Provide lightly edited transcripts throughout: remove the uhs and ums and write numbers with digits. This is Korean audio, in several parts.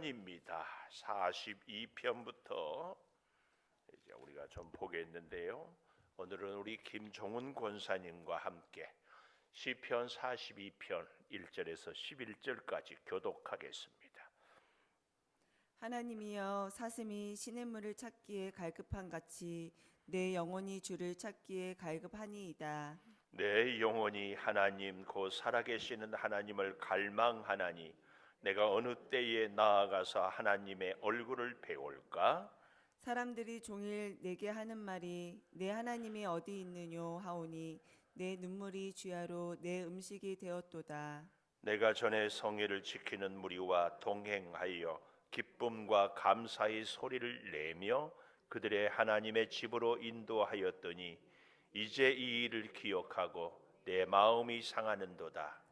입니다. 42편부터 이제 우리가 좀 보겠는데요. 오늘은 우리 김종훈 권사님과 함께 시편 42편 1절에서 11절까지 교독하겠습니다. 하나님이여, 사슴이 시냇물을 찾기에 갈급한 같이 내 영혼이 주를 찾기에 갈급하니이다. 내 영혼이 하나님 곧 살아계시는 하나님을 갈망하나니 내가 어느 때에 나아가서 하나님의 얼굴을 배울까? 사람들이 종일 내게 하는 말이 내 하나님이 어디 있느뇨 하오니 내 눈물이 주야로 내 음식이 되었도다. 내가 전에 성회를 지키는 무리와 동행하여 기쁨과 감사의 소리를 내며 그들의 하나님의 집으로 인도하였더니 이제 이 일을 기억하고 내 마음이 상하는도다.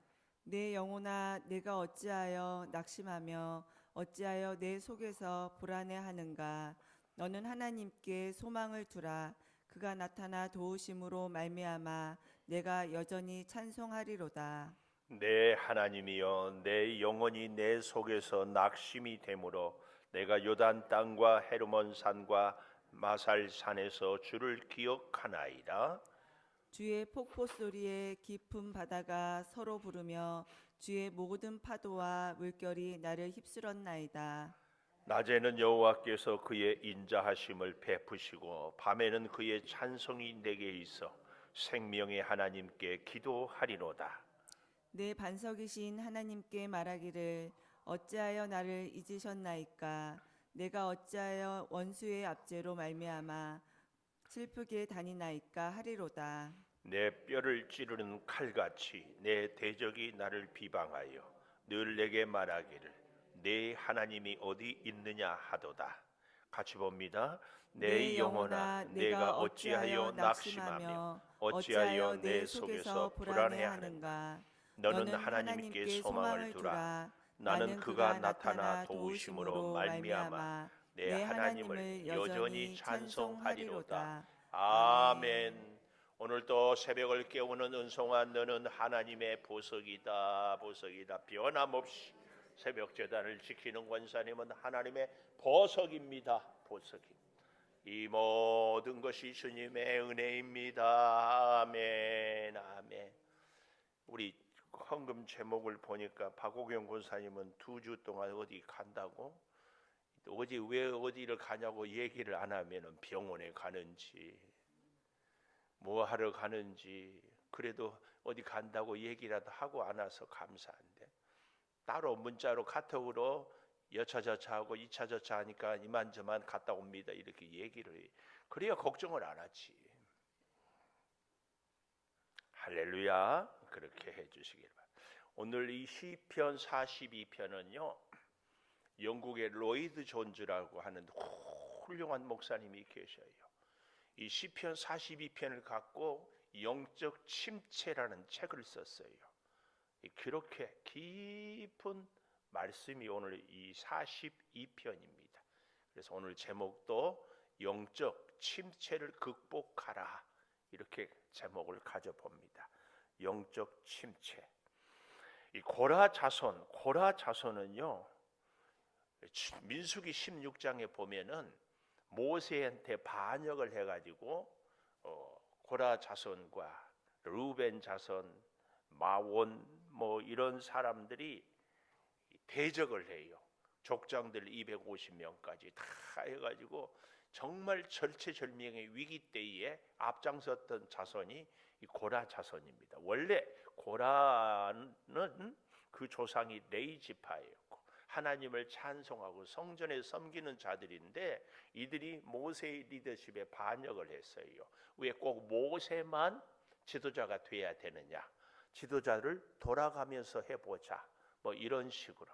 내 영혼아, 내가 어찌하여 낙심하며 어찌하여 내 속에서 불안해하는가? 너는 하나님께 소망을 두라. 그가 나타나 도우심으로 말미암아 내가 여전히 찬송하리로다. 내 하나님이여, 내 영혼이 내 속에서 낙심이 되므로 내가 요단 땅과 헤르몬 산과 마살 산에서 주를 기억하나이다. 주의 폭포 소리에 깊은 바다가 서로 부르며 주의 모든 파도와 물결이 나를 휩쓸었나이다. 낮에는 여호와께서 그의 인자하심을 베푸시고 밤에는 그의 찬송이 내게 있어 생명의 하나님께 기도하리로다. 내 반석이신 하나님께 말하기를 어찌하여 나를 잊으셨나이까? 내가 어찌하여 원수의 압제로 말미암아 슬프게 다니나이까 하리로다. 내 뼈를 찌르는 칼같이 내 대적이 나를 비방하여 늘 내게 말하기를 내 하나님이 어디 있느냐 하도다. 같이 봅니다. 내 영혼아, 내가 어찌하여 낙심하며 어찌하여 내 속에서 불안해하는가? 너는 하나님께 소망을 두라. 나는 그가 나타나 도우심으로 말미암아 내 하나님을 여전히 찬송하리로다. 아멘. 오늘 또 새벽을 깨우는 은송아, 너는 하나님의 보석이다. 보석이다. 변함없이 새벽 제단을 지키는 권사님은 하나님의 보석입니다. 보석입니다. 이 모든 것이 주님의 은혜입니다. 아멘. 아멘. 우리 헌금 제목을 보니까 박옥영 권사님은 2주 동안 어디 간다고? 어디 왜 어디를 가냐고 얘기를 안 하면은 병원에 가는지 뭐 하러 가는지 그래도 어디 간다고 얘기라도 하고 안 와서 감사한데 따로 문자로 카톡으로 여차저차 하고 이차저차 하니까 이만저만 갔다 옵니다 이렇게 얘기를 해. 그래야 걱정을 안 하지. 할렐루야. 그렇게 해주시길 바랍니다. 오늘 이 시편 42편은요 영국의 로이드 존즈라고 하는 훌륭한 목사님이 계셔요. 이 시편 42편을 갖고 영적 침체라는 책을 썼어요. 그렇게 깊은 말씀이 오늘 이 42편입니다. 그래서 오늘 제목도 영적 침체를 극복하라 이렇게 제목을 가져봅니다. 영적 침체. 이 고라 자손은요 민수기 16장에 보면은 모세한테 반역을 해가지고 고라 자손과 루벤 자손, 마원 뭐 이런 사람들이 대적을 해요. 족장들 250명까지 다 해가지고 정말 절체절명의 위기 때에 앞장섰던 자손이 이 고라 자손입니다. 원래 고라는 그 조상이 레위 지파였고 하나님을 찬송하고 성전에 섬기는 자들인데 이들이 모세의 리더십에 반역을 했어요. 왜 꼭 모세만 지도자가 돼야 되느냐? 지도자를 돌아가면서 해보자. 뭐 이런 식으로.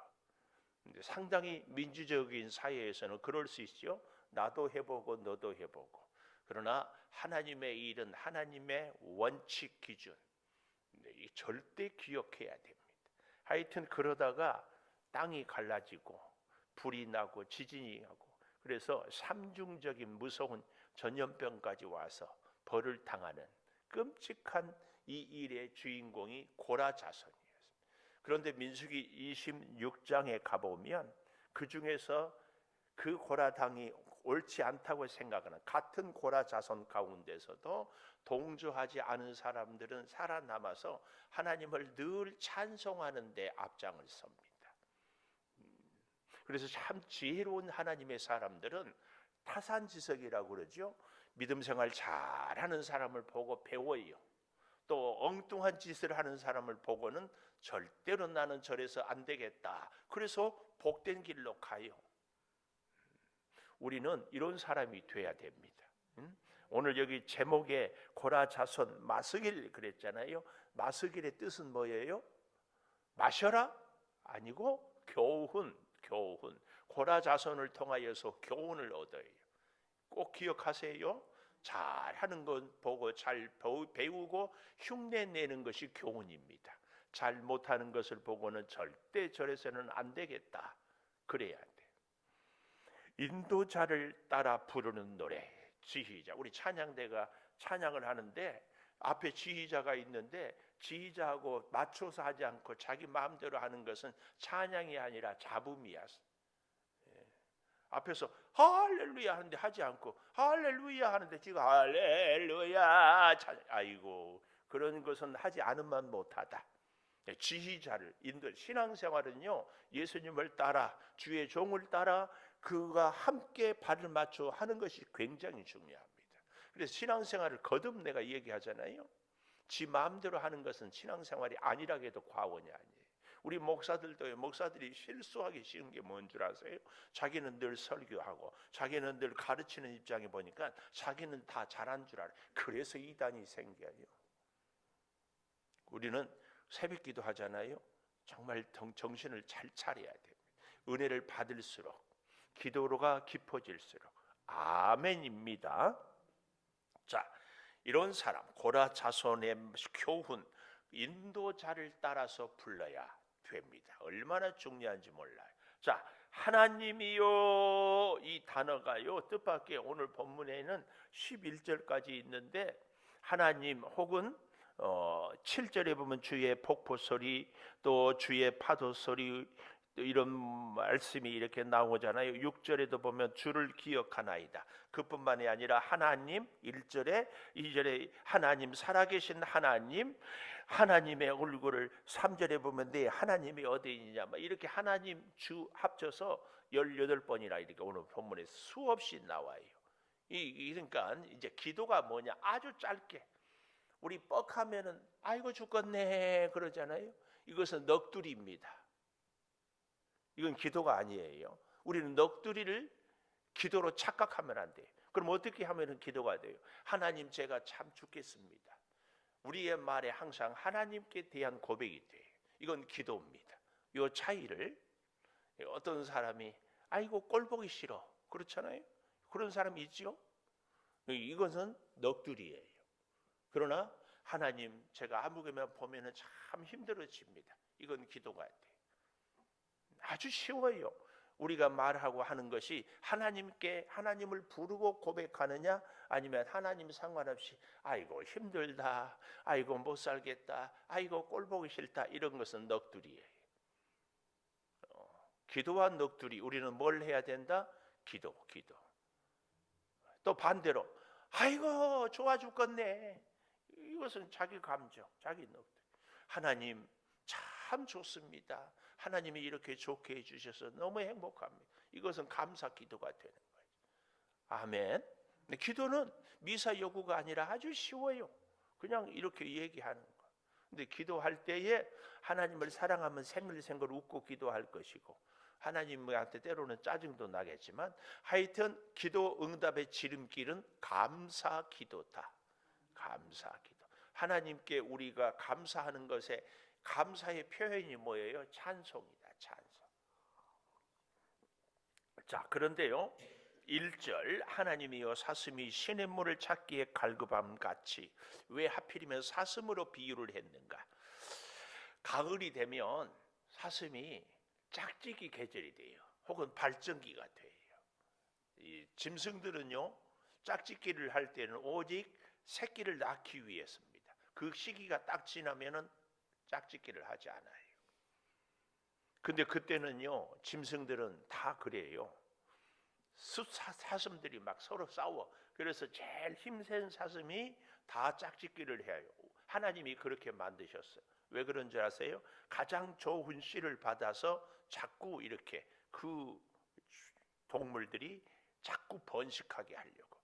상당히 민주적인 사회에서는 그럴 수 있죠. 나도 해보고 너도 해보고. 그러나 하나님의 일은 하나님의 원칙 기준. 절대 기억해야 됩니다. 하여튼 그러다가 땅이 갈라지고 불이 나고 지진이 하고 그래서 삼중적인 무서운 전염병까지 와서 벌을 당하는 끔찍한 이 일의 주인공이 고라 자손이었습니다. 그런데 민수기 26장에 가보면 그 중에서 그 고라당이 옳지 않다고 생각하는 같은 고라 자손 가운데서도 동조하지 않은 사람들은 살아남아서 하나님을 늘 찬송하는 데 앞장을 섭니다. 그래서 참 지혜로운 하나님의 사람들은 타산지석이라고 그러죠. 믿음 생활 잘하는 사람을 보고 배워요. 또 엉뚱한 짓을 하는 사람을 보고는 절대로 나는 저래서 안 되겠다. 그래서 복된 길로 가요. 우리는 이런 사람이 돼야 됩니다. 오늘 여기 제목에 고라 자손 마스길 그랬잖아요. 마스길의 뜻은 뭐예요? 마셔라? 아니고 교훈. 고라 자손을 통하여서 교훈을 얻어요. 꼭 기억하세요. 잘하는 것 보고 잘 배우고 흉내내는 것이 교훈입니다. 잘 못하는 것을 보고는 절대 저래서는 안 되겠다. 그래야 돼. 인도자를 따라 부르는 노래, 지휘자. 우리 찬양대가 찬양을 하는데 앞에 지휘자가 있는데 지휘자하고 맞춰서 하지 않고 자기 마음대로 하는 것은 찬양이 아니라 잡음이야. 앞에서 할렐루야 하는데 하지 않고 할렐루야 하는데 지금 할렐루야 아이고 그런 것은 하지 않으면 못하다. 지휘자를 인도 신앙생활은요 예수님을 따라 주의 종을 따라 그가 함께 발을 맞춰 하는 것이 굉장히 중요합니다. 그래서 신앙생활을 거듭 내가 얘기하잖아요. 지 마음대로 하는 것은 신앙생활이 아니라고 해도 과언이 아니에요. 우리 목사들도 목사들이 실수하기 쉬운 게 뭔 줄 아세요? 자기는 늘 설교하고 자기는 늘 가르치는 입장에 보니까 자기는 다 잘한 줄 알아요. 그래서 이단이 생겨요. 우리는 새벽기도 하잖아요. 정말 정신을 잘 차려야 됩니다. 은혜를 받을수록 기도로가 깊어질수록 아멘입니다. 자, 이런 사람 고라 자손의 교훈 인도자를 따라서 불러야 됩니다. 얼마나 중요한지 몰라요. 자, 하나님이요 이 단어가요 뜻밖의 오늘 본문에는 11절까지 있는데 하나님 혹은 7절에 보면 주의 폭포 소리 또 주의 파도 소리 이런 말씀이 이렇게 나오잖아요. 6절에도 보면 주를 기억하나이다. 그뿐만이 아니라 하나님 1절에 2절에 하나님 살아계신 하나님 하나님의 얼굴을 3절에 보면 내 하나님이 어디 있느냐 이렇게 하나님 주 합쳐서 18번이나 이렇게 오늘 본문에 수없이 나와요. 그러니까 이제 기도가 뭐냐 아주 짧게 우리 뻑하면은 아이고 죽겠네 그러잖아요. 이것은 넋두리입니다. 이건 기도가 아니에요. 우리는 넋두리를 기도로 착각하면 안 돼요. 그럼 어떻게 하면 기도가 돼요? 하나님 제가 참 죽겠습니다. 우리의 말에 항상 하나님께 대한 고백이 돼요. 이건 기도입니다. 이 차이를 어떤 사람이 아이고 꼴 보기 싫어 그렇잖아요. 그런 사람이 있죠. 이것은 넋두리예요. 그러나 하나님 제가 아무개만 보면은 참 힘들어집니다. 이건 기도가 돼요. 아주 쉬워요. 우리가 말하고 하는 것이 하나님을 부르고 고백하느냐 아니면 하나님 상관없이 아이고 힘들다 아이고 못 살겠다 아이고 꼴 보기 싫다 이런 것은 넋두리예요. 기도와 넋두리 우리는 뭘 해야 된다? 기도. 또 반대로 아이고 좋아 죽겠네 이것은 자기 감정 자기 넋두리. 하나님 참 좋습니다. 하나님이 이렇게 좋게 해주셔서 너무 행복합니다. 이것은 감사 기도가 되는 거예요. 아멘. 근데 기도는 미사 여구가 아니라 아주 쉬워요. 그냥 이렇게 얘기하는 거. 근데 기도할 때에 하나님을 사랑하면 생글생글 웃고 기도할 것이고 하나님한테 때로는 짜증도 나겠지만 하여튼 기도 응답의 지름길은 감사 기도다. 감사 기도. 하나님께 우리가 감사하는 것에 감사의 표현이 뭐예요? 찬송이다. 찬송. 자, 그런데요. 1절 하나님이여 사슴이 시냇물을 찾기에 갈급함 같이 왜 하필이면 사슴으로 비유를 했는가? 가을이 되면 사슴이 짝짓기 계절이 돼요. 혹은 발정기가 돼요. 이 짐승들은요. 짝짓기를 할 때는 오직 새끼를 낳기 위해서입니다. 그 시기가 딱 지나면은 짝짓기를 하지 않아요. 근데 그때는요 짐승들은 다 그래요. 사슴들이 막 서로 싸워. 그래서 제일 힘센 사슴이 다 짝짓기를 해요. 하나님이 그렇게 만드셨어요. 왜 그런 줄 아세요? 가장 좋은 씨를 받아서 자꾸 이렇게 그 동물들이 자꾸 번식하게 하려고.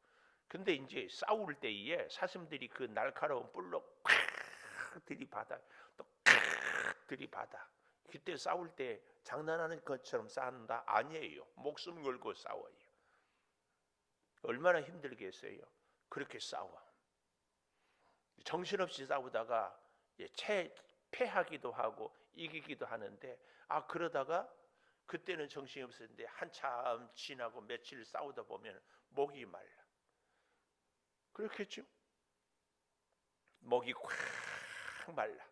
근데 이제 싸울 때에 사슴들이 그 날카로운 뿔로 콱 들이받아, 또 콱 들이받아. 그때 싸울 때 장난하는 것처럼 싸운다? 아니에요. 목숨 걸고 싸워요. 얼마나 힘들겠어요. 그렇게 싸워. 정신없이 싸우다가 패하기도 하고 이기기도 하는데, 그러다가 그때는 정신이 없었는데 한참 지나고 며칠 싸우다 보면 목이 말라. 그렇겠죠? 목이 콱 말라.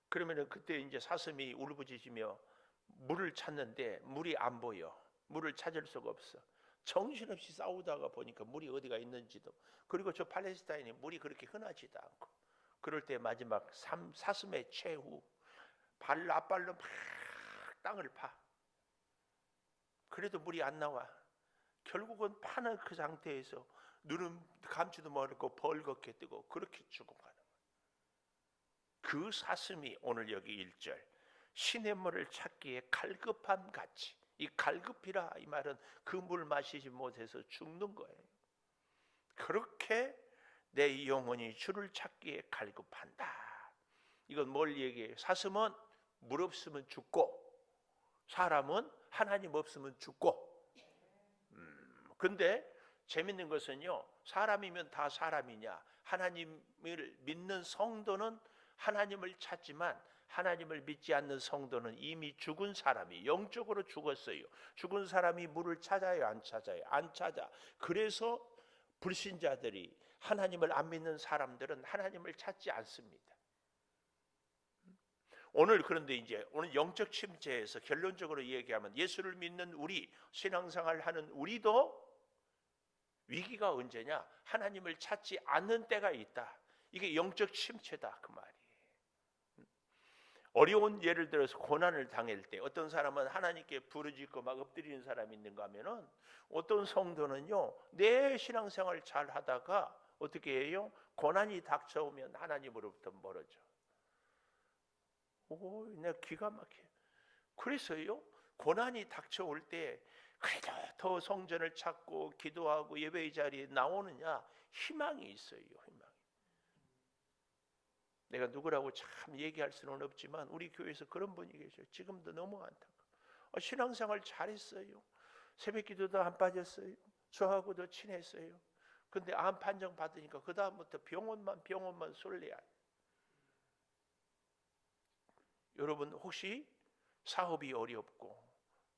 그러면은 그때 이제 사슴이 울부짖으며 물을 찾는데 물이 안 보여. 물을 찾을 수가 없어. 정신없이 싸우다가 보니까 물이 어디가 있는지도. 그리고 저 팔레스타인이 물이 그렇게 흔하지도 않고. 그럴 때 마지막 사슴의 최후 앞발로 막 땅을 파. 그래도 물이 안 나와. 결국은 파는 그 상태에서 눈은 감지도 못하고 벌겋게 뜨고 그렇게 죽어가는 거예요. 그 사슴이 오늘 여기 1절 시냇물을 찾기에 갈급함 같이, 이 갈급이라 이 말은 그 물 마시지 못해서 죽는 거예요. 그렇게 내 영혼이 주를 찾기에 갈급한다. 이건 뭘 얘기해요? 사슴은 물 없으면 죽고 사람은 하나님 없으면 죽고. 근데 재밌는 것은요, 사람이면 다 사람이냐? 하나님을 믿는 성도는 하나님을 찾지만 하나님을 믿지 않는 성도는 이미 죽은 사람이, 영적으로 죽었어요. 죽은 사람이 물을 찾아요, 안 찾아요? 안 찾아. 그래서 불신자들이, 하나님을 안 믿는 사람들은 하나님을 찾지 않습니다. 그런데 이제 오늘 영적 침체에서 결론적으로 얘기하면 예수를 믿는 우리, 신앙생활 하는 우리도 위기가 언제냐? 하나님을 찾지 않는 때가 있다. 이게 영적 침체다 그 말이에요. 어려운, 예를 들어서 고난을 당할 때 어떤 사람은 하나님께 부르짖고 막 엎드리는 사람이 있는가 하면은, 어떤 성도는요 내 신앙생활 잘 하다가 어떻게 해요? 고난이 닥쳐오면 하나님으로부터 멀어져. 내가 기가 막혀. 그래서요 고난이 닥쳐올 때 그래도 더 성전을 찾고 기도하고 예배의 자리에 나오느냐? 희망이 있어요. 희망이. 내가 누구라고 참 얘기할 수는 없지만 우리 교회에서 그런 분이 계셔요. 지금도 너무 안타까워. 신앙생활 잘했어요. 새벽기도도 안 빠졌어요. 저하고도 친했어요. 근데 암 판정 받으니까 그 다음부터 병원만 쏠려야 해요. 여러분 혹시 사업이 어렵고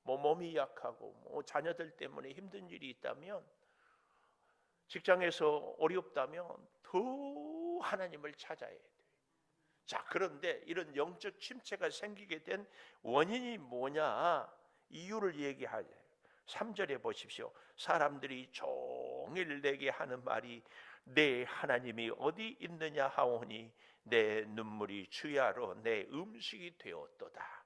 몸이 약하고 자녀들 때문에 힘든 일이 있다면, 직장에서 어렵다면 더 하나님을 찾아야 돼요. 자, 그런데 이런 영적 침체가 생기게 된 원인이 뭐냐? 이유를 얘기하죠. 3절에 보십시오. 사람들이 종일 내게 하는 말이 내 하나님이 어디 있느냐 하오니 내 눈물이 주야로 내 음식이 되었도다.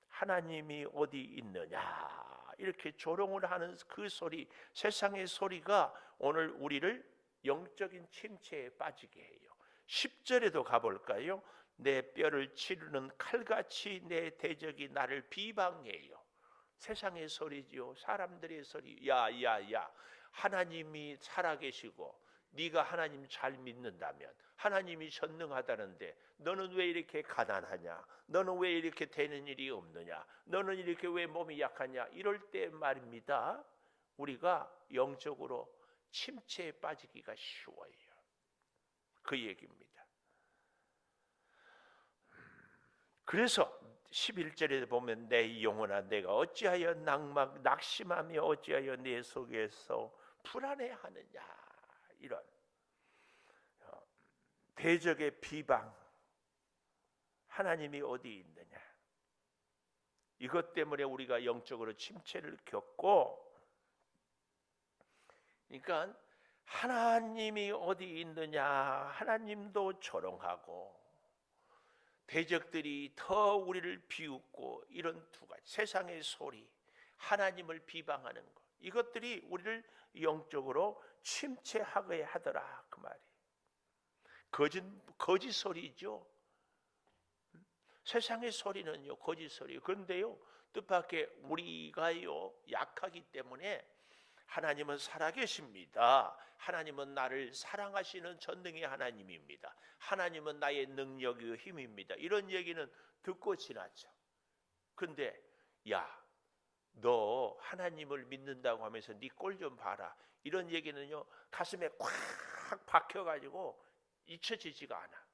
하나님이 어디 있느냐, 이렇게 조롱을 하는 그 소리, 세상의 소리가 오늘 우리를 영적인 침체에 빠지게 해요. 10절에도 가볼까요? 내 뼈를 치르는 칼같이 내 대적이 나를 비방해요. 세상의 소리지요. 사람들의 소리. 야, 하나님이 살아계시고 네가 하나님 잘 믿는다면, 하나님이 전능하다는데 너는 왜 이렇게 가난하냐? 너는 왜 이렇게 되는 일이 없느냐? 너는 이렇게 왜 몸이 약하냐? 이럴 때 말입니다, 우리가 영적으로 침체에 빠지기가 쉬워요. 그 얘기입니다. 그래서 11절에 보면 내 영혼아 내가 어찌하여 낙심하며 어찌하여 내 속에서 불안해하느냐, 이런 대적의 비방, 하나님이 어디 있느냐, 이것 때문에 우리가 영적으로 침체를 겪고, 그러니까 하나님이 어디 있느냐, 하나님도 조롱하고 대적들이 더 우리를 비웃고 이런 두 가지 세상의 소리, 하나님을 비방하는 것, 이것들이 우리를 영적으로 침체하게 하더라 그 말이에요. 거짓 소리죠. 세상의 소리는요 거짓 소리. 그런데요 뜻밖의 우리가요 약하기 때문에 하나님은 살아계십니다. 하나님은 나를 사랑하시는 전능의 하나님입니다. 하나님은 나의 능력이요 힘입니다. 이런 얘기는 듣고 지나죠. 근데 야, 너 하나님을 믿는다고 하면서 네 꼴 좀 봐라. 이런 얘기는요 가슴에 꽉 박혀가지고 잊혀지지가 않아.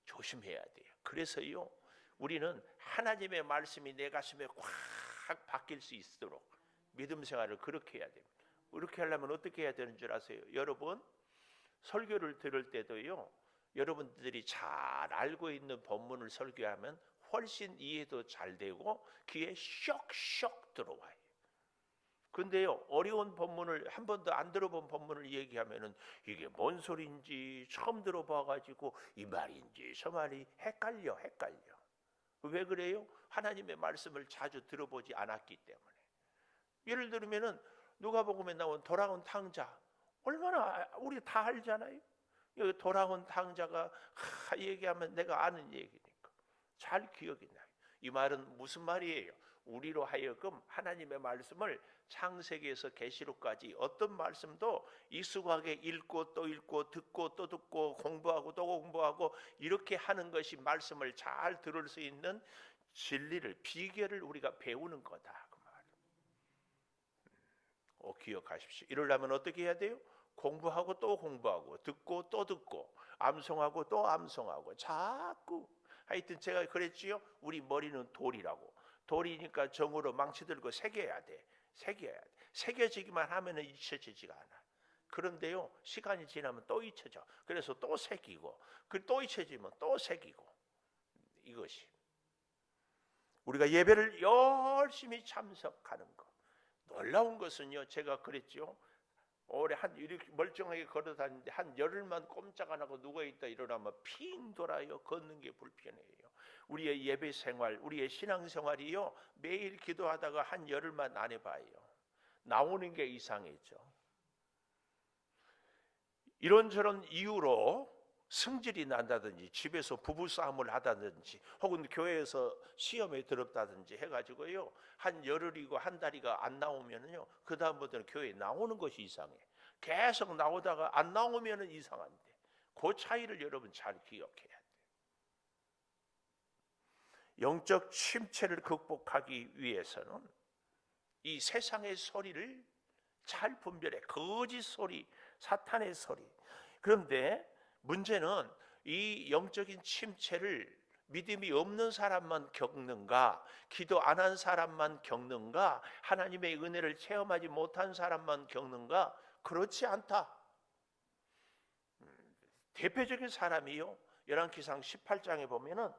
조심해야 돼요. 그래서요 우리는 하나님의 말씀이 내 가슴에 꽉 박힐 수 있도록 믿음 생활을 그렇게 해야 됩니다. 이렇게 하려면 어떻게 해야 되는 줄 아세요? 여러분 설교를 들을 때도요 여러분들이 잘 알고 있는 본문을 설교하면 훨씬 이해도 잘 되고 귀에 쇽쇽 들어와요. 근데요 어려운 본문을 한 번도 안 들어본 본문을 얘기하면은 이게 뭔 소리인지 처음 들어봐가지고 이 말인지 저 말이 헷갈려. 왜 그래요? 하나님의 말씀을 자주 들어보지 않았기 때문에. 예를 들면은 누가복음에 나온 돌아온 탕자, 얼마나 우리 다 알잖아요. 여기 돌아온 탕자가 얘기하면 내가 아는 얘기니까 잘 기억이 나요. 이 말은 무슨 말이에요? 우리로 하여금 하나님의 말씀을 창세기에서 계시록까지 어떤 말씀도 익숙하게 읽고 또 읽고 듣고 또 듣고 공부하고 또 공부하고 이렇게 하는 것이 말씀을 잘 들을 수 있는 진리를 비결을 우리가 배우는 거다 그 말. 기억하십시오. 이러려면 어떻게 해야 돼요? 공부하고 또 공부하고 듣고 또 듣고 암송하고 또 암송하고 자꾸 하여튼 제가 그랬지요. 우리 머리는 돌이라고. 돌이니까 정으로 망치 들고 새겨야 돼. 새겨지기만 하면 잊혀지지가 않아. 그런데요 시간이 지나면 또 잊혀져. 그래서 또 새기고 또 잊혀지면 또 새기고. 이것이 우리가 예배를 열심히 참석하는 것. 놀라운 것은요 제가 그랬죠. 오래 한 이렇게 멀쩡하게 걸어 다니는데 한 열흘만 꼼짝 안 하고 누워있다 일어나면 핑 돌아요. 걷는 게 불편해요. 우리의 예배 생활, 우리의 신앙 생활이요 매일 기도하다가 한 열흘만 안 해봐요. 나오는 게 이상해져. 이런저런 이유로 승질이 난다든지 집에서 부부싸움을 하다든지 혹은 교회에서 시험에 들었다든지 해가지고요 한 열흘이고 한 달이가 안 나오면은요 그 다음부터는 교회에 나오는 것이 이상해. 계속 나오다가 안 나오면은 이상한데 그 차이를 여러분 잘 기억해야 돼. 영적 침체를 극복하기 위해서는 이 세상의 소리를 잘 분별해. 거짓 소리, 사탄의 소리. 그런데 문제는 이 영적인 침체를 믿음이 없는 사람만 겪는가, 기도 안 한 사람만 겪는가, 하나님의 은혜를 체험하지 못한 사람만 겪는가? 그렇지 않다. 대표적인 사람이요 열왕기상 18장에 보면은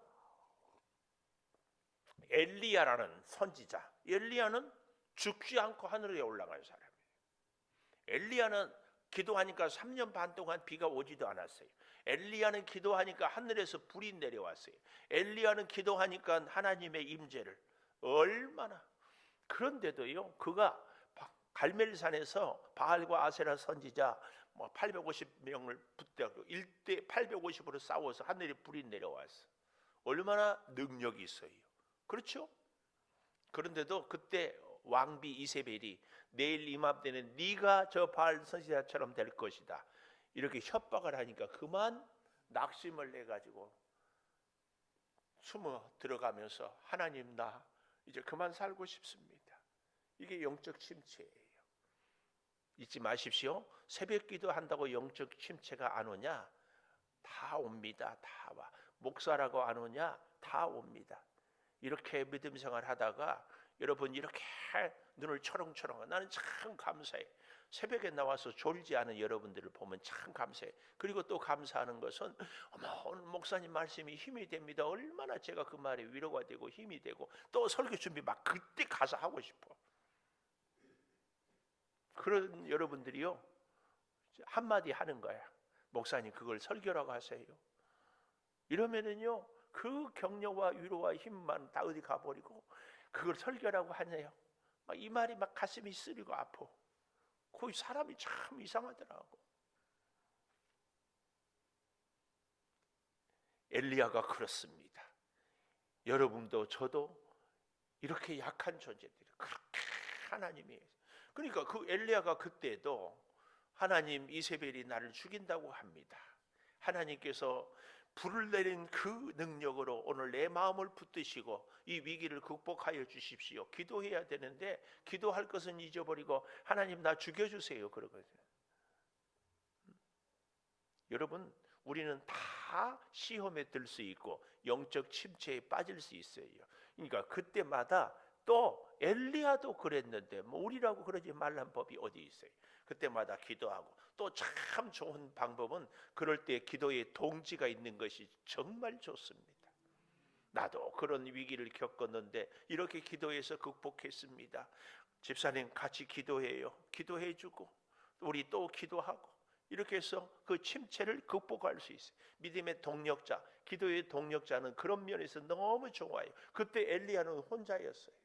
엘리야라는 선지자. 엘리야는 죽지 않고 하늘에 올라간 사람이에요. 엘리야는 기도하니까 3년 반 동안 비가 오지도 않았어요. 엘리야는 기도하니까 하늘에서 불이 내려왔어요. 엘리야는 기도하니까 하나님의 임재를 얼마나. 그런데도요 그가 갈멜산에서 바알과 아세라 선지자 850명을 붙들고 1대 850으로 싸워서 하늘에 불이 내려왔어. 얼마나 능력이 있어요. 그렇죠? 그런데도 그때 왕비 이세벨이 내일 이맘때는 네가 저 바알 선지자처럼 될 것이다 이렇게 협박을 하니까 그만 낙심을 해가지고 숨어 들어가면서 하나님 나 이제 그만 살고 싶습니다. 이게 영적 침체예요. 잊지 마십시오. 새벽 기도한다고 영적 침체가 안 오냐? 다 옵니다. 다 와. 목사라고 안 오냐? 다 옵니다. 이렇게 믿음 생활 하다가 여러분 이렇게 눈을 초롱초롱. 나는 참 감사해. 새벽에 나와서 졸지 않은 여러분들을 보면 참 감사해. 그리고 또 감사하는 것은 오늘 목사님 말씀이 힘이 됩니다. 얼마나 제가 그 말에 위로가 되고 힘이 되고 또 설교 준비 막 그때 가서 하고 싶어. 그런 여러분들이요 한마디 하는 거야. 목사님 그걸 설교라고 하세요? 이러면은요 그 격려와 위로와 힘만 다 어디 가버리고 그걸 설교라고 하네요. 막 이 말이 막 가슴이 쓰리고 아파. 그 사람이 참 이상하더라고. 엘리야가 그렇습니다. 여러분도 저도 이렇게 약한 존재들이 그렇게 하나님이, 그러니까 그 엘리야가 그때도 하나님 이세벨이 나를 죽인다고 합니다. 하나님께서 불을 내린 그 능력으로 오늘 내 마음을 붙드시고 이 위기를 극복하여 주십시오. 기도해야 되는데 기도할 것은 잊어버리고 하나님 나 죽여주세요 그러거든요. 여러분 우리는 다 시험에 들 수 있고 영적 침체에 빠질 수 있어요. 그러니까 그때마다 또 엘리야도 그랬는데 뭐 우리라고 그러지 말란 법이 어디 있어요. 그때마다 기도하고 또 참 좋은 방법은 그럴 때 기도에 동지가 있는 것이 정말 좋습니다. 나도 그런 위기를 겪었는데 이렇게 기도해서 극복했습니다. 집사님 같이 기도해요. 기도해주고 우리 또 기도하고 이렇게 해서 그 침체를 극복할 수 있어요. 믿음의 동력자, 기도의 동력자는 그런 면에서 너무 좋아요. 그때 엘리야는 혼자였어요.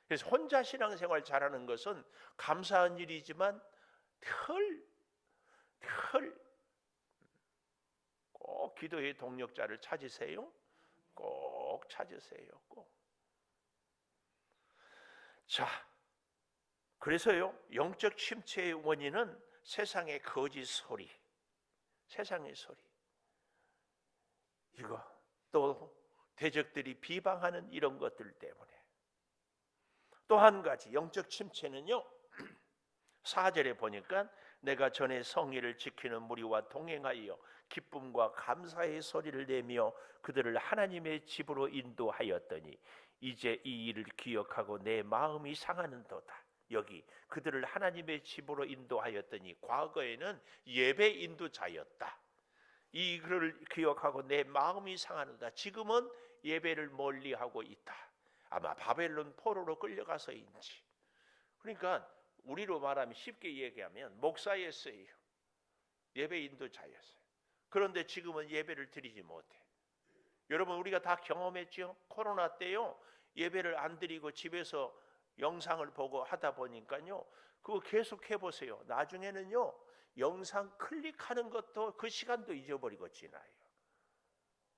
그래서 혼자 신앙생활 잘하는 것은 감사한 일이지만 꼭 기도의 동력자를 찾으세요. 꼭 찾으세요. 꼭. 자, 그래서요 영적 침체의 원인은 세상의 거짓 소리, 세상의 소리, 이거 또 대적들이 비방하는 이런 것들 때문에. 또 한 가지 영적 침체는요 4절에 보니까 내가 전에 성의를 지키는 무리와 동행하여 기쁨과 감사의 소리를 내며 그들을 하나님의 집으로 인도하였더니 이제 이 일을 기억하고 내 마음이 상하는도다. 여기 그들을 하나님의 집으로 인도하였더니 과거에는 예배 인도자였다. 이를 기억하고 내 마음이 상하는다. 지금은 예배를 멀리하고 있다. 아마 바벨론 포로로 끌려가서인지. 그러니까 우리로 말하면 쉽게 얘기하면 목사였어요. 예배 인도자였어요. 그런데 지금은 예배를 드리지 못해. 여러분 우리가 다 경험했죠. 코로나 때요 예배를 안 드리고 집에서 영상을 보고 하다 보니까요 그거 계속 해보세요. 나중에는요 영상 클릭하는 것도 그 시간도 잊어버리고 지나요.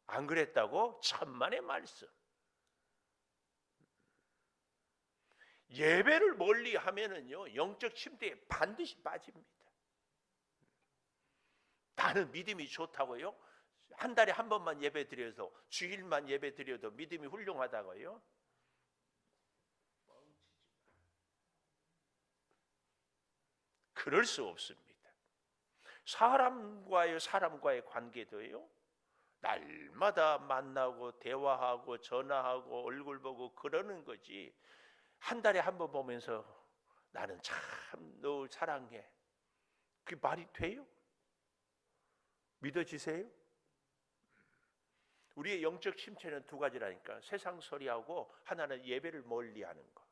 안 그랬다고? 천만의 말씀. 예배를 멀리 하면은요 영적 침대에 반드시 빠집니다. 나는 믿음이 좋다고요? 한 달에 한 번만 예배 드려서 주일만 예배 드려도 믿음이 훌륭하다고요? 그럴 수 없습니다. 사람과의 관계도요 날마다 만나고 대화하고 전화하고 얼굴 보고 그러는 거지. 한 달에 한 번 보면서 나는 참 너 사랑해. 그게 말이 돼요? 믿어지세요? 우리의 영적 침체는 두 가지라니까. 세상 소리하고 하나는 예배를 멀리하는 거.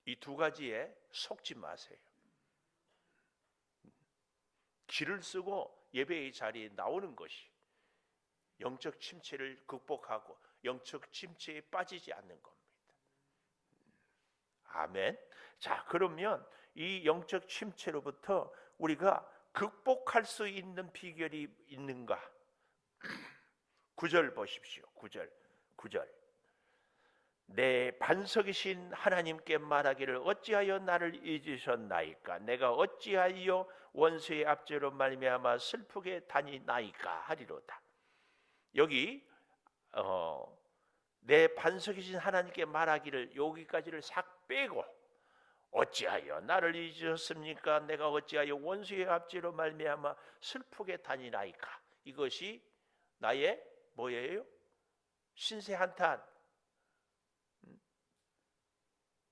이 두 가지에 속지 마세요. 길을 쓰고 예배의 자리에 나오는 것이 영적 침체를 극복하고 영적 침체에 빠지지 않는 겁니다. 아멘. 자, 그러면 이 영적 침체로부터 우리가 극복할 수 있는 비결이 있는가? 9절 보십시오. 9절. 내 반석이신 하나님께 말하기를 어찌하여 나를 잊으셨나이까? 내가 어찌하여 원수의 압제로 말미암아 슬프게 다니나이까 하리로다. 여기 내 반석이신 하나님께 말하기를 여기까지를 싹 빼고 어찌하여 나를 잊으셨습니까? 내가 어찌하여 원수의 압제로 말미암아 슬프게 다니나이까? 이것이 나의 뭐예요? 신세 한탄.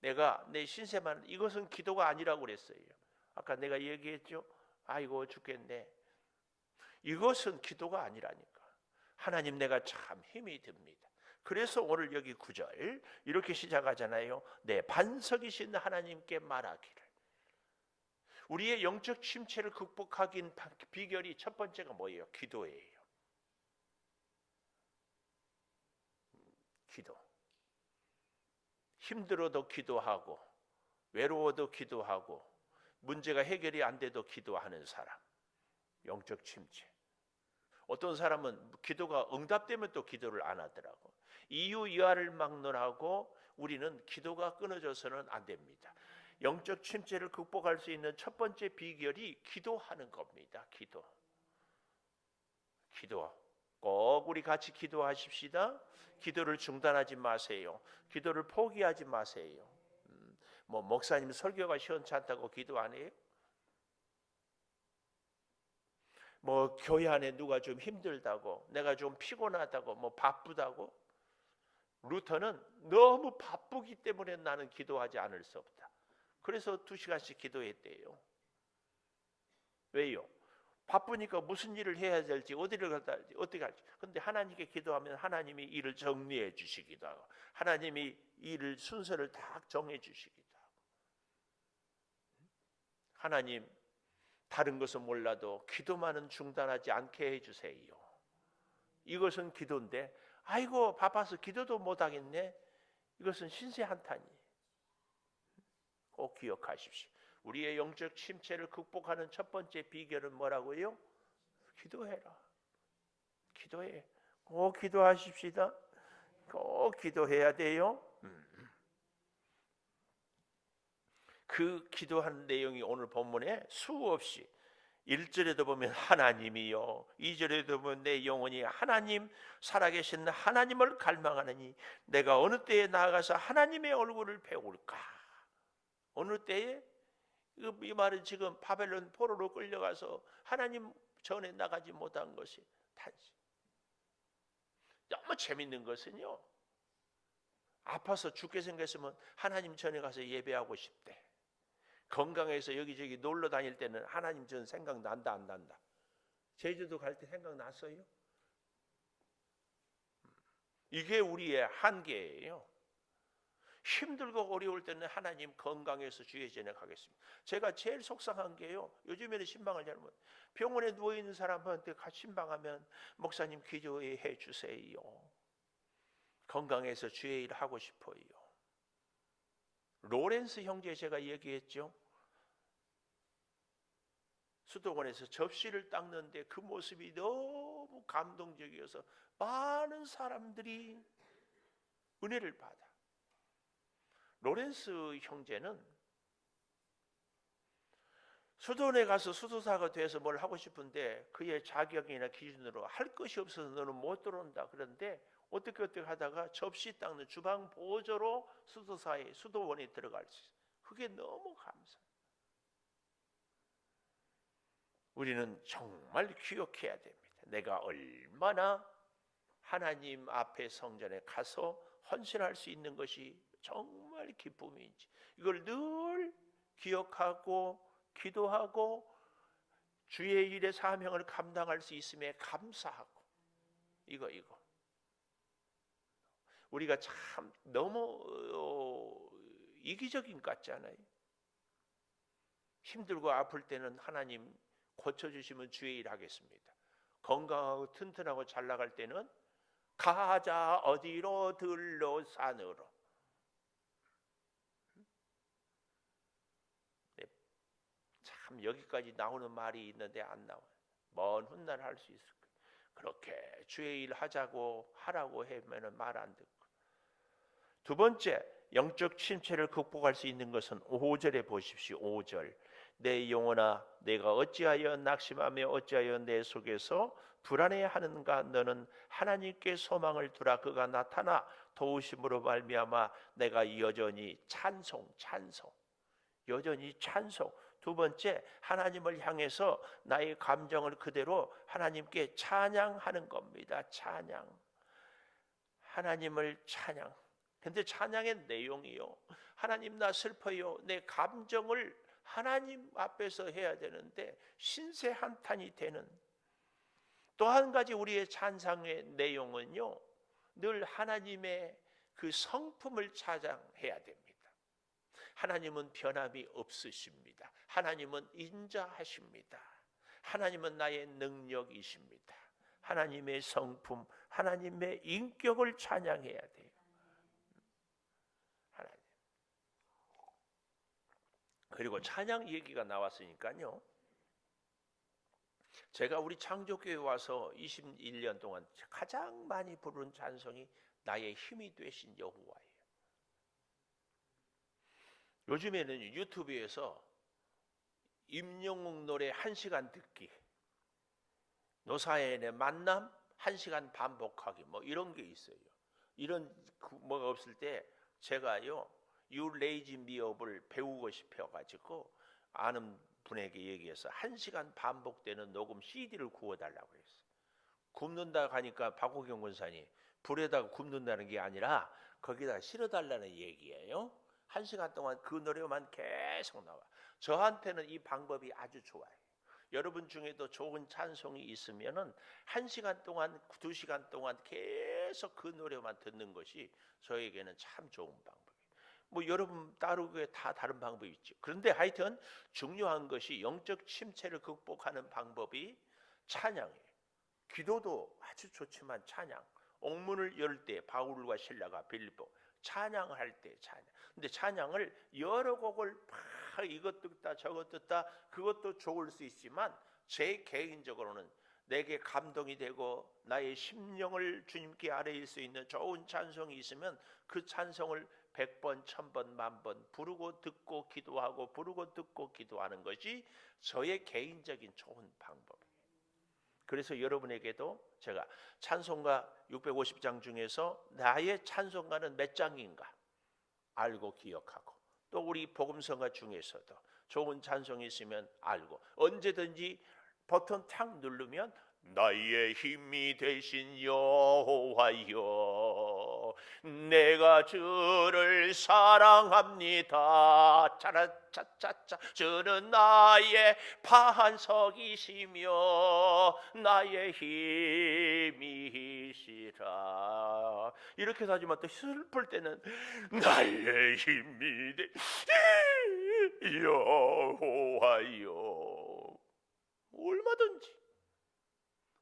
내가 내 신세만, 이것은 기도가 아니라고 그랬어요. 아까 내가 얘기했죠. 아이고 죽겠네. 이것은 기도가 아니라니까. 하나님 내가 참 힘이 듭니다. 그래서 오늘 여기 9절 이렇게 시작하잖아요. 내 반석이신 하나님께 말하기를. 우리의 영적 침체를 극복하긴 비결이 첫 번째가 뭐예요? 기도예요. 기도. 힘들어도 기도하고 외로워도 기도하고 문제가 해결이 안 돼도 기도하는 사람. 영적 침체. 어떤 사람은 기도가 응답되면 또 기도를 안 하더라고. 이유이하를 막론하고 우리는 기도가 끊어져서는 안 됩니다. 영적 침체를 극복할 수 있는 첫 번째 비결이 기도하는 겁니다. 기도. 꼭 우리 같이 기도하십시다. 기도를 중단하지 마세요. 기도를 포기하지 마세요. 목사님 설교가 시원찮다고 기도 안 해요? 교회 안에 누가 좀 힘들다고, 내가 좀 피곤하다고, 바쁘다고. 루터는 너무 바쁘기 때문에 나는 기도하지 않을 수 없다. 그래서 2시간씩 기도했대요. 왜요? 바쁘니까 무슨 일을 해야 될지, 어디를 갔다 할지, 어떻게 할지. 근데 하나님께 기도하면 하나님이 일을 정리해 주시기도 하고, 하나님이 일을 순서를 딱 정해 주시기도 하고. 하나님, 다른 것은 몰라도 기도만은 중단하지 않게 해주세요. 이것은 기도인데, 아이고 바빠서 기도도 못하겠네. 이것은 신세 한탄이에요. 꼭 기억하십시오. 우리의 영적 침체를 극복하는 첫 번째 비결은 뭐라고요? 기도해라. 기도해. 꼭 기도하십시다. 꼭 기도해야 돼요. 그 기도한 내용이 오늘 본문에 수없이 1절에도 보면 하나님이요, 2절에도 보면 내 영혼이 하나님, 살아계신 하나님을 갈망하느니 내가 어느 때에 나아가서 하나님의 얼굴을 배울까. 어느 때에? 이 말은 지금 바벨론 포로로 끌려가서 하나님 전에 나가지 못한 것이 단지. 너무 재밌는 것은요, 아파서 죽게 생겼으면 하나님 전에 가서 예배하고 싶대. 건강해서 여기저기 놀러 다닐 때는 하나님 전 생각난다 안 난다? 제주도 갈 때 생각났어요? 이게 우리의 한계예요. 힘들고 어려울 때는 하나님 건강해서 주의 전에 가겠습니다. 제가 제일 속상한 게요, 요즘에는 신방을 잘 못, 병원에 누워있는 사람한테 같이 신방하면 목사님 기도해 주세요. 건강해서 주의 일 하고 싶어요. 로렌스 형제 제가 얘기했죠. 수도원에서 접시를 닦는데 그 모습이 너무 감동적이어서 많은 사람들이 은혜를 받아. 로렌스 형제는 수도원에 가서 수도사가 돼서 뭘 하고 싶은데 그의 자격이나 기준으로 할 것이 없어서 너는 못 들어온다. 그런데 어떻게 하다가 접시 닦는 주방 보조로 수도원에 들어갈 수 있어요. 그게 너무 감사해요. 우리는 정말 기억해야 됩니다. 내가 얼마나 하나님 앞에 성전에 가서 헌신할 수 있는 것이 정말 기쁨인지, 이걸 늘 기억하고 기도하고 주의 일의 사명을 감당할 수 있음에 감사하고, 이거 우리가 참 너무 이기적인 것 같잖아요. 힘들고 아플 때는 하나님 고쳐주시면 주의 일 하겠습니다. 건강하고 튼튼하고 잘 나갈 때는 가자 어디로 들러 산으로. 참 여기까지 나오는 말이 있는데 안 나와요. 먼 훗날 할 수 있을 거예요. 그렇게 주의 일 하자고 하라고 하면 말 안 듣고. 두 번째, 영적 침체를 극복할 수 있는 것은 5절에 보십시오. 5절. 내 영혼아 내가 어찌하여 낙심하며 어찌하여 내 속에서 불안해하는가. 너는 하나님께 소망을 두라. 그가 나타나 도우심으로 말미암아 내가 여전히 찬송. 여전히 찬송. 두 번째, 하나님을 향해서 나의 감정을 그대로 하나님께 찬양하는 겁니다. 찬양. 하나님을 찬양. 근데 찬양의 내용이요, 하나님 나 슬퍼요, 내 감정을 하나님 앞에서 해야 되는데 신세 한탄이 되는. 또 한 가지 우리의 찬양의 내용은요, 늘 하나님의 그 성품을 찬양해야 됩니다. 하나님은 변함이 없으십니다. 하나님은 인자하십니다. 하나님은 나의 능력이십니다. 하나님의 성품, 하나님의 인격을 찬양해야 돼요. 하나님. 그리고 찬양 얘기가 나왔으니까요. 제가 우리 창조교회 와서 21년 동안 가장 많이 부른 찬송이 나의 힘이 되신 여호와예요. 요즘에는 유튜브에서 임영웅 노래 1시간 듣기, 노사연의 만남 1시간 반복하기 뭐 이런 게 있어요. 이런 뭐가 없을 때 제가요 You Raise Me Up을 배우고 싶어가지고 아는 분에게 얘기해서 1시간 반복되는 녹음 CD를 구워달라고 그랬어요. 굽는다 하니까 박호경 권사님 불에다가 굽는다는 게 아니라 거기다 실어달라는 얘기예요. 1시간 동안 그 노래만 계속 나와. 저한테는 이 방법이 아주 좋아요. 여러분 중에도 좋은 찬송이 있으면은 1시간 동안 2시간 동안 계속 그 노래만 듣는 것이 저에게는 참 좋은 방법이에요. 뭐 여러분 따르게 다 다른 방법이 있죠. 그런데 하여튼 중요한 것이 영적 침체를 극복하는 방법이 찬양이에요. 기도도 아주 좋지만 찬양. 옥문을 열 때 바울과 실라가 빌립보 찬양할 때 찬양. 근데 찬양을 여러 곡을 막 이것 듣다 저것 듣다 그것도 좋을 수 있지만 제 개인적으로는 내게 감동이 되고 나의 심령을 주님께 아뢰일 수 있는 좋은 찬송이 있으면 그 찬송을 100번, 1000번, 10,000번 부르고 듣고 기도하고 부르고 듣고 기도하는 것이 저의 개인적인 좋은 방법이에요. 그래서 여러분에게도 제가 찬송가 650장 중에서 나의 찬송가는 몇 장인가 알고 기억하고 또 우리 복음성가 중에서도 좋은 찬송이 있으면 알고 언제든지 버튼 탁 누르면 나의 힘이 되신 여호와여 내가 주를 사랑합니다. 차라차차차 주는 나의 반석이시며 나의 힘이시라. 이렇게 하지만 또 슬플 때는 나의 힘이 되 여호와여 얼마든지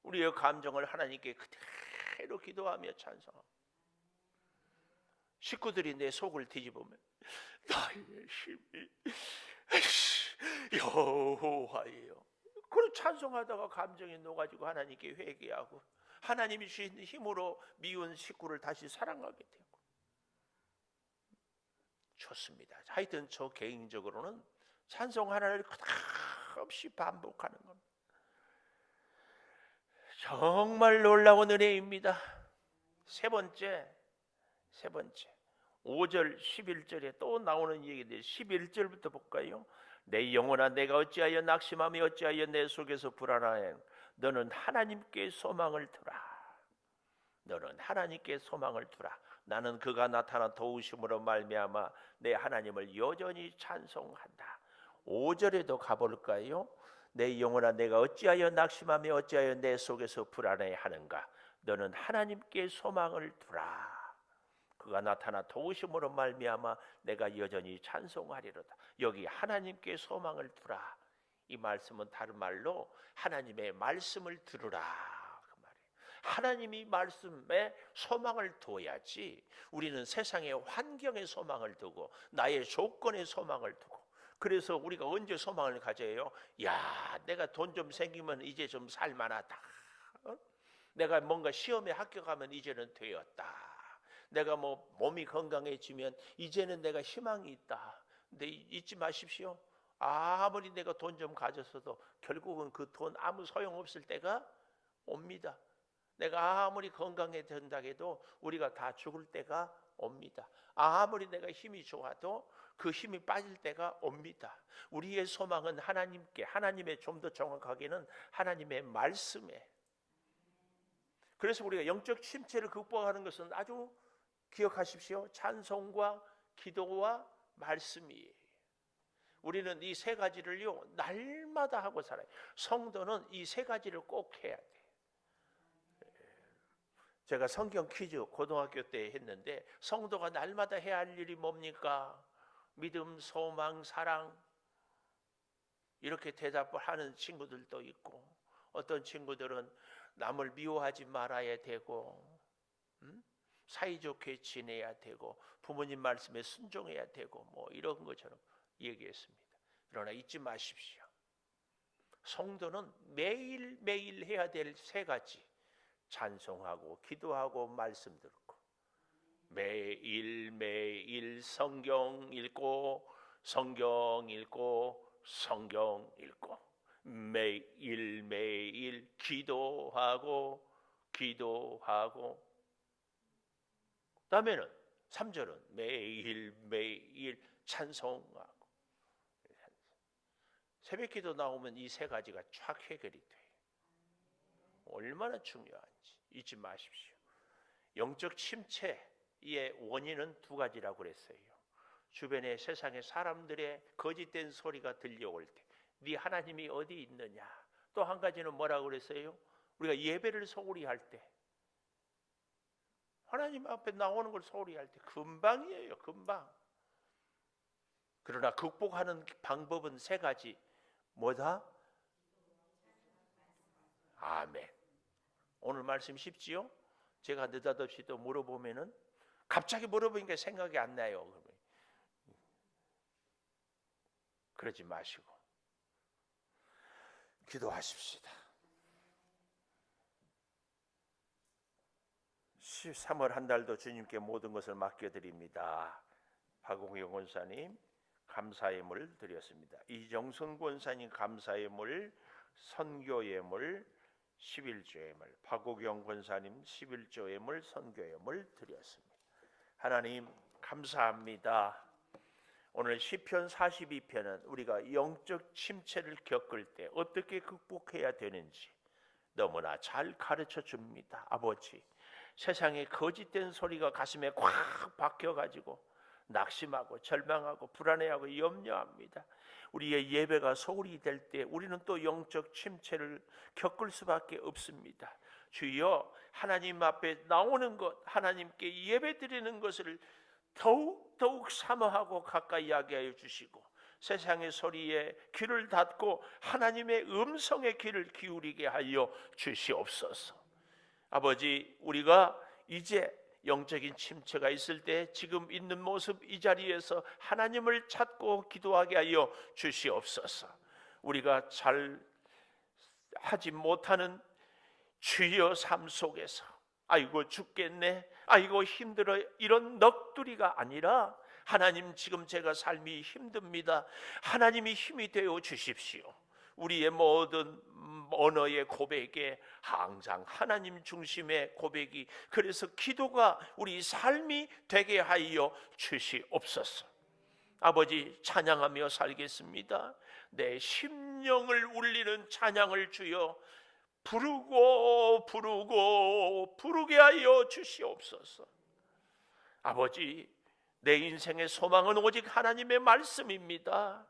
우리의 감정을 하나님께 그대로 기도하며 찬송하고 식구들이 내 속을 뒤집으면 나의 힘이 여호와예요. 그리고 찬송하다가 감정이 녹아지고 하나님께 회개하고 하나님이 주신 힘으로 미운 식구를 다시 사랑하게 되고 좋습니다. 하여튼 저 개인적으로는 찬송 하나를 끝없이 반복하는 겁니다. 정말 놀라운 은혜입니다. 세 번째 5절 11절에 또 나오는 얘기들 11절부터 볼까요? 내 영혼아 내가 어찌하여 낙심하며 어찌하여 내 속에서 불안하여 너는 하나님께 소망을 두라. 너는 하나님께 소망을 두라. 나는 그가 나타나 도우심으로 말미암아 내 하나님을 여전히 찬송한다. 5절에도 가볼까요? 내 영혼아 내가 어찌하여 낙심하며 어찌하여 내 속에서 불안해하는가. 너는 하나님께 소망을 두라. 그가 나타나 도우심으로 말미암아 내가 여전히 찬송하리로다. 여기 하나님께 소망을 두라. 이 말씀은 다른 말로 하나님의 말씀을 들으라 그 말이에요. 하나님이 말씀에 소망을 둬야지 우리는 세상의 환경에 소망을 두고 나의 조건에 소망을 두고 그래서 우리가 언제 소망을 가져요? 야, 내가 돈 좀 생기면 이제 좀 살만하다. 내가 뭔가 시험에 합격하면 이제는 되었다. 내가 뭐 몸이 건강해지면 이제는 내가 희망이 있다. 근데 잊지 마십시오. 아무리 내가 돈 좀 가졌어도 결국은 그 돈 아무 소용없을 때가 옵니다. 내가 아무리 건강해진다 해도 우리가 다 죽을 때가 옵니다. 아무리 내가 힘이 좋아도 그 힘이 빠질 때가 옵니다. 우리의 소망은 하나님께, 하나님의 좀 더 정확하게는 하나님의 말씀에. 그래서 우리가 영적 침체를 극복하는 것은 아주 기억하십시오. 찬송과 기도와 말씀이에요. 우리는 이 세 가지를요 날마다 하고 살아요. 성도는 이 세 가지를 꼭 해야 돼. 제가 성경 퀴즈 고등학교 때 했는데 성도가 날마다 해야 할 일이 뭡니까? 믿음, 소망, 사랑 이렇게 대답을 하는 친구들도 있고, 어떤 친구들은 남을 미워하지 말아야 되고, 사이좋게 지내야 되고, 부모님 말씀에 순종해야 되고, 뭐 이런 것처럼 얘기했습니다. 그러나 잊지 마십시오. 성도는 매일매일 해야 될 세 가지: 찬송하고 기도하고 말씀 듣고, 매일매일 성경 읽고 성경 읽고 성경 읽고, 매일매일 기도하고 기도하고, 다음에는 3절은 매일매일 찬송하고. 새벽기도 나오면 이 세 가지가 쫙 해결이 돼요. 얼마나 중요한지 잊지 마십시오. 영적 침체의 원인은 두 가지라고 그랬어요. 주변에 세상의 사람들의 거짓된 소리가 들려올 때, 네 하나님이 어디 있느냐. 또 한 가지는 뭐라고 그랬어요? 우리가 예배를 소홀히 할 때, 하나님 앞에 나오는 걸 소홀히 할 때 금방이에요. 금방. 그러나 극복하는 방법은 세 가지. 뭐다? 아멘. 오늘 말씀 쉽지요? 제가 느닷없이 또 물어보면은, 갑자기 물어보니까 생각이 안 나요. 그러지 마시고 기도하십시다. 13월 한 달도 주님께 모든 것을 맡겨드립니다. 박홍영 권사님 감사의 물 드렸습니다. 이정선 권사님 감사의 물, 선교의 물, 11조의 물, 박옥영 권사님 11조의 물, 선교의 물 드렸습니다. 하나님 감사합니다. 오늘 시편 42편은 우리가 영적 침체를 겪을 때 어떻게 극복해야 되는지 너무나 잘 가르쳐 줍니다. 아버지, 세상의 거짓된 소리가 가슴에 꽉 박혀가지고 낙심하고 절망하고 불안해하고 염려합니다. 우리의 예배가 소홀히 될 때 우리는 또 영적 침체를 겪을 수밖에 없습니다. 주여, 하나님 앞에 나오는 것, 하나님께 예배 드리는 것을 더욱 사모하고 가까이 하게 하여 주시고, 세상의 소리에 귀를 닫고 하나님의 음성에 귀를 기울이게 하여 주시옵소서. 아버지, 우리가 이제 영적인 침체가 있을 때 지금 있는 모습 이 자리에서 하나님을 찾고 기도하게 하여 주시옵소서. 우리가 잘 하지 못하는 주여 삶 속에서 아이고 죽겠네, 아이고 힘들어, 이런 넋두리가 아니라, 하나님 지금 제가 삶이 힘듭니다, 하나님이 힘이 되어 주십시오. 우리의 모든 언어의 고백에 항상 하나님 중심의 고백이, 그래서 기도가 우리 삶이 되게 하여 주시옵소서. 아버지, 찬양하며 살겠습니다. 내 심령을 울리는 찬양을 주여 부르게 하여 주시옵소서. 아버지, 내 인생의 소망은 오직 하나님의 말씀입니다.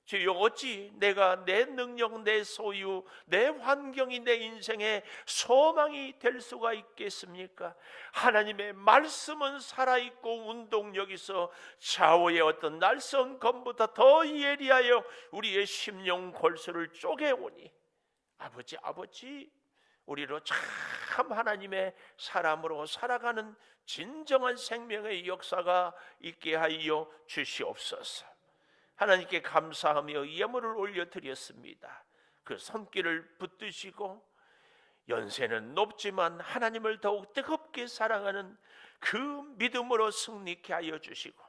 주여, 어찌 내가 내 능력, 내 소유, 내 환경이 내 인생의 소망이 될 수가 있겠습니까? 하나님의 말씀은 살아있고 운동력 있어 좌우의 어떤 날선 검보다 더 예리하여 우리의 심령 골수를 쪼개오니, 아버지, 우리로 참 하나님의 사람으로 살아가는 진정한 생명의 역사가 있게 하여 주시옵소서. 하나님께 감사하며 예물을 올려드렸습니다. 그 손길을 붙드시고 연세는 높지만 하나님을 더욱 뜨겁게 사랑하는 그 믿음으로 승리케 하여 주시고,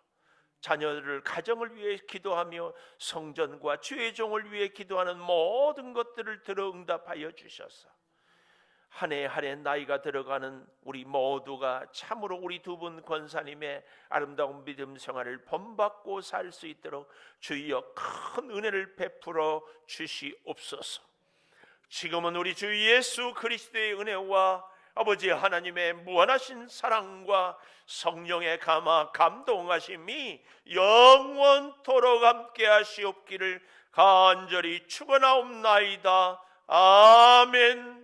자녀를, 가정을 위해 기도하며 성전과 주의 종을 위해 기도하는 모든 것들을 들어 응답하여 주셔서 한 해 한 해 나이가 들어가는 우리 모두가 참으로 우리 두 분 권사님의 아름다운 믿음 생활을 본받고 살 수 있도록 주여 큰 은혜를 베풀어 주시옵소서. 지금은 우리 주 예수 그리스도의 은혜와 아버지 하나님의 무한하신 사랑과 성령의 감화 감동하심이 영원토록 함께 하시옵기를 간절히 축원하옵나이다. 아멘.